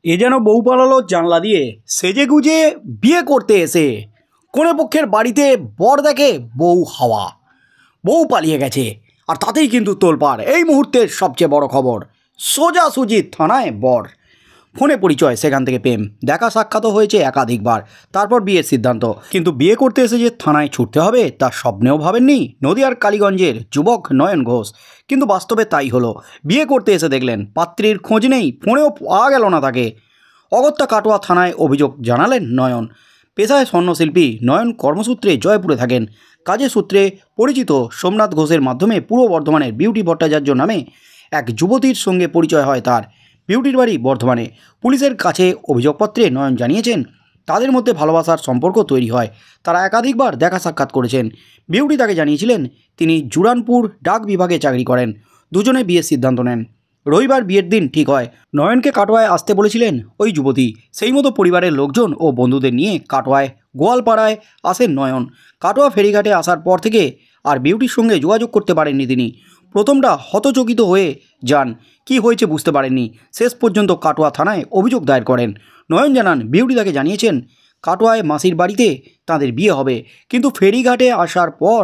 এ যেন বউ পালালো জানলা দিয়ে, সেজে গুজে বিয়ে করতে এসে কনে পক্ষের বাড়িতে বর দেখে বউ হাওয়া, বউ পালিয়ে গেছে। আর তাতেই কিন্তু তোলপাড় এই মুহূর্তের সবচেয়ে বড় খবর, সোজাসুজি থানায় বর, ফোনে পরিচয়, সেখান থেকে প্রেম, দেখা সাক্ষাৎও হয়েছে একাধিকবার, তারপর বিয়ের সিদ্ধান্ত। কিন্তু বিয়ে করতে এসে যে থানায় ছুটতে হবে তা স্বপ্নেও ভাবেননি নদিয়ার কালীগঞ্জের যুবক নয়ন ঘোষ। কিন্তু বাস্তবে তাই হলো। বিয়ে করতে এসে দেখলেন পাত্রীর খোঁজ নেই, ফোনেও পাওয়া গেল না তাকে। অগত্যা কাটোয়া থানায় অভিযোগ জানালেন নয়ন। পেশায় স্বর্ণশিল্পী নয়ন কর্মসূত্রে জয়পুরে থাকেন। কাজের সূত্রে পরিচিত সোমনাথ ঘোষের মাধ্যমে পূর্ব বর্ধমানের বিউটি ভট্টাচার্য নামে এক যুবতীর সঙ্গে পরিচয় হয় তার। বিউটির বাড়ি বর্ধমানে। পুলিশের কাছে অভিযোগপত্রে নয়ন জানিয়েছেন তাদের মধ্যে ভালোবাসার সম্পর্ক তৈরি হয়। তারা একাধিকবার দেখা সাক্ষাৎ করেছেন। বিউটি তাকে জানিয়েছিলেন তিনি জুরানপুর ডাক বিভাগে চাকরি করেন। দুজনে বিয়ের সিদ্ধান্ত নেন। রবিবার বিয়ের দিন ঠিক হয়। নয়নকে কাটোয়ায় আসতে বলেছিলেন ওই যুবতী। সেই মতো পরিবারের লোকজন ও বন্ধুদের নিয়ে কাটোয়ায় গোয়ালপাড়ায় আসেন নয়ন। কাটোয়া ফেরিঘাটে আসার পর থেকে আর বিউটির সঙ্গে যোগাযোগ করতে পারেননি তিনি। প্রথমটা হতচকিত হয়ে যান, কি হয়েছে বুঝতে পারেননি। শেষ পর্যন্ত কাটোয়া থানায় অভিযোগ দায়ের করেন। নয়ন জানান বিউটি তাকে জানিয়েছেন কাটোয়ায় মাসির বাড়িতে তাদের বিয়ে হবে, কিন্তু ফেরিঘাটে আসার পর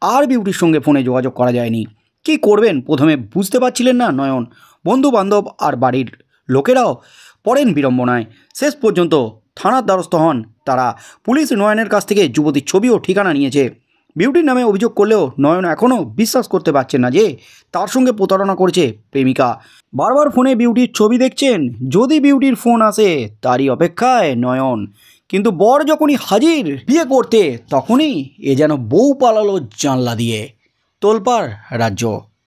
আর বিউটির সঙ্গে ফোনে যোগাযোগ করা যায়নি। কি করবেন প্রথমে বুঝতে পারছিলেন না নয়ন। বন্ধু বান্ধব আর বাড়ির লোকেরাও পড়েন বিড়ম্বনায়। শেষ পর্যন্ত থানার দ্বারস্থ হন তারা। পুলিশ নয়নের কাছ থেকে যুবতীর ছবি ও ঠিকানা নিয়েছে। বিউটির নামে অভিযোগ করলেও নয়ন এখনও বিশ্বাস করতে পারছেন না যে তার সঙ্গে প্রতারণা করেছে প্রেমিকা। বারবার ফোনে বিউটির ছবি দেখছেন, যদি বিউটির ফোন আসে তারই অপেক্ষায় নয়ন। কিন্তু বর যখনই হাজির বিয়ে করতে, তখনই এ যেন বউ পালালো জানলা দিয়ে। তোলপাড় রাজ্য।